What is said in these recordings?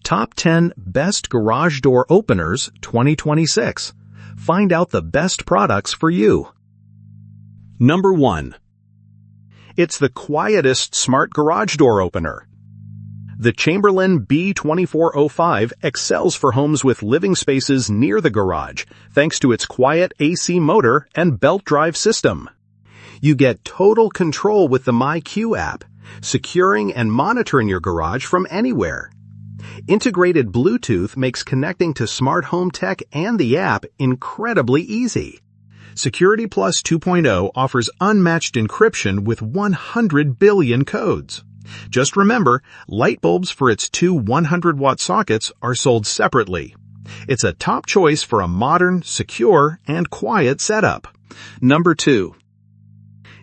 Top 10 Best Garage Door Openers 2026. Find out the best products for you. Number 1. It's the quietest smart garage door opener. The Chamberlain B2405 excels for homes with living spaces near the garage, thanks to its quiet AC motor and belt drive system. You get total control with the MyQ app, securing and monitoring your garage from anywhere. Integrated Bluetooth makes connecting to smart home tech and the app incredibly easy. Security Plus 2.0 offers unmatched encryption with 100 billion codes. Just remember, light bulbs for its two 100-watt sockets are sold separately. It's a top choice for a modern, secure, and quiet setup. Number 2.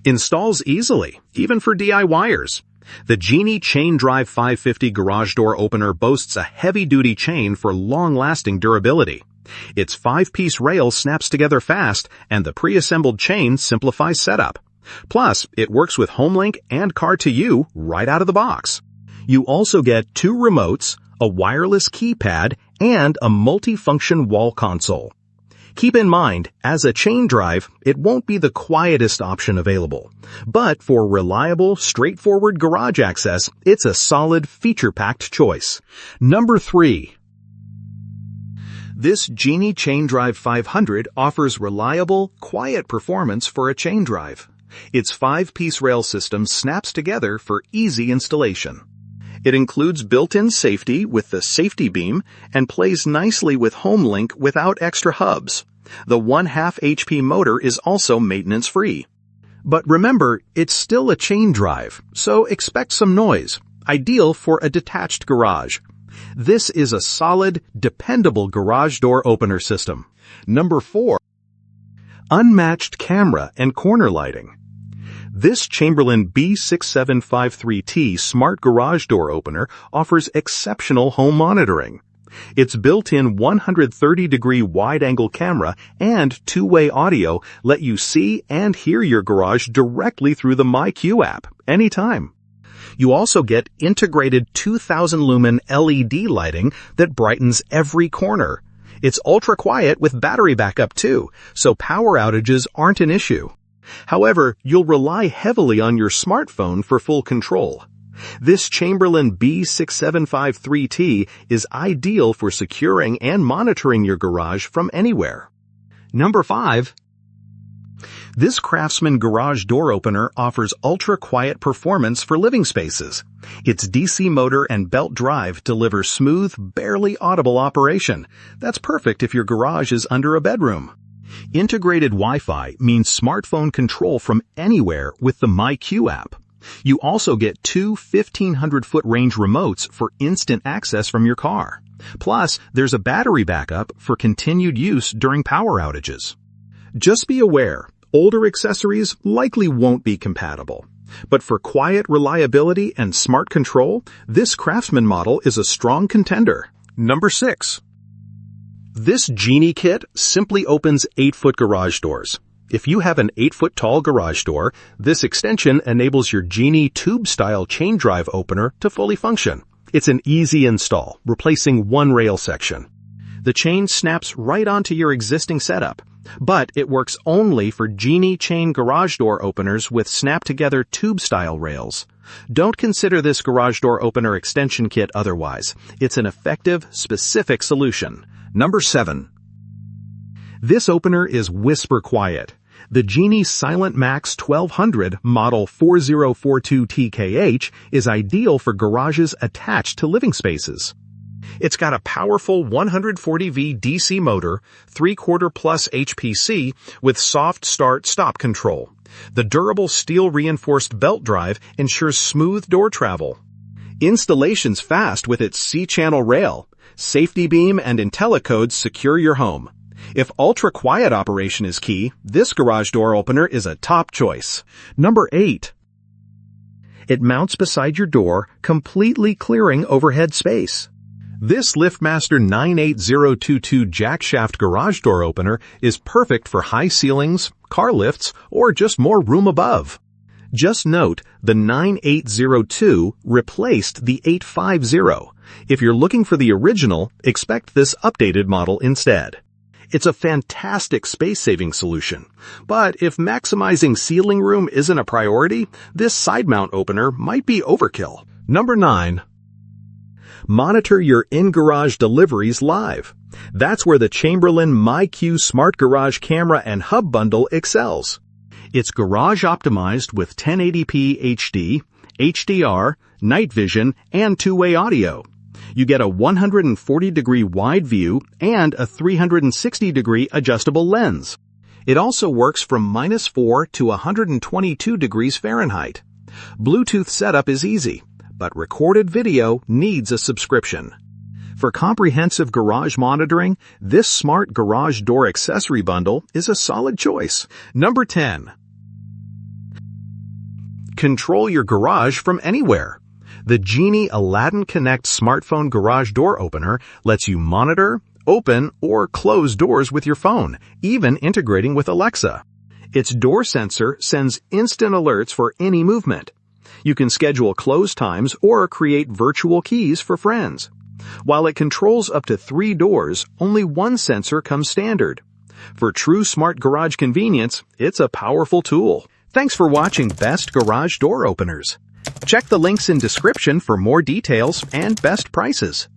Installs easily, even for DIYers. The Genie Chain Drive 550 garage door opener boasts a heavy-duty chain for long-lasting durability. Its 5-piece rail snaps together fast, and the pre-assembled chain simplifies setup. Plus, it works with HomeLink and Car2U right out of the box. You also get 2 remotes, a wireless keypad, and a multi-function wall console. Keep in mind, as a chain drive, it won't be the quietest option available. But for reliable, straightforward garage access, it's a solid, feature-packed choice. Number 3. This Genie Chain Drive 500 offers reliable, quiet performance for a chain drive. Its 5-piece rail system snaps together for easy installation. It includes built-in safety with the safety beam and plays nicely with HomeLink without extra hubs. The 1/2 HP motor is also maintenance-free. But remember, it's still a chain drive, so expect some noise, ideal for a detached garage. This is a solid, dependable garage door opener system. Number 4. Unmatched camera and corner lighting. This Chamberlain B6753T smart garage door opener offers exceptional home monitoring. Its built-in 130-degree wide-angle camera and 2-way audio let you see and hear your garage directly through the MyQ app, anytime. You also get integrated 2,000-lumen LED lighting that brightens every corner. It's ultra-quiet with battery backup too, so power outages aren't an issue. However, you'll rely heavily on your smartphone for full control. This Chamberlain B6753T is ideal for securing and monitoring your garage from anywhere. Number 5. This Craftsman garage door opener offers ultra-quiet performance for living spaces. Its DC motor and belt drive deliver smooth, barely audible operation. That's perfect if your garage is under a bedroom. Integrated Wi-Fi means smartphone control from anywhere with the MyQ app. You also get 2 1,500-foot range remotes for instant access from your car. Plus, there's a battery backup for continued use during power outages. Just be aware, older accessories likely won't be compatible. But for quiet reliability and smart control, this Craftsman model is a strong contender. Number 6. This Genie kit simply opens 8-foot garage doors. If you have an 8-foot-tall garage door, this extension enables your Genie tube-style chain drive opener to fully function. It's an easy install, replacing one rail section. The chain snaps right onto your existing setup, but it works only for Genie chain garage door openers with snap-together tube-style rails. Don't consider this garage door opener extension kit otherwise. It's an effective, specific solution. Number 7. This opener is whisper quiet. The Genie SilentMax 1200 model 4042TKH is ideal for garages attached to living spaces. It's got a powerful 140V DC motor, 3/4 plus HPC with soft start-stop control. The durable steel-reinforced belt drive ensures smooth door travel. Installation's fast with its C-channel rail. Safety beam and IntelliCodes secure your home. If ultra-quiet operation is key, this garage door opener is a top choice. Number 8. It mounts beside your door, completely clearing overhead space. This LiftMaster 98022 Jackshaft garage door opener is perfect for high ceilings, car lifts, or just more room above. Just note, the 9802 replaced the 850, If you're looking for the original, expect this updated model instead. It's a fantastic space-saving solution, but if maximizing ceiling room isn't a priority, this side mount opener might be overkill. Number 9. Monitor your in-garage deliveries live. That's where the Chamberlain MyQ Smart Garage Camera and Hub Bundle excels. It's garage optimized with 1080p HD, HDR, night vision, and two-way audio. You get a 140-degree wide view and a 360-degree adjustable lens. It also works from -4 to 122 degrees Fahrenheit. Bluetooth setup is easy, but recorded video needs a subscription. For comprehensive garage monitoring, this smart garage door accessory bundle is a solid choice. Number 10. Control your garage from anywhere. The Genie Aladdin Connect smartphone garage door opener lets you monitor, open, or close doors with your phone, even integrating with Alexa. Its door sensor sends instant alerts for any movement. You can schedule close times or create virtual keys for friends. While it controls up to 3 doors, only one sensor comes standard. For true smart garage convenience, it's a powerful tool. Thanks for watching Best Garage Door Openers. Check the links in description for more details and best prices.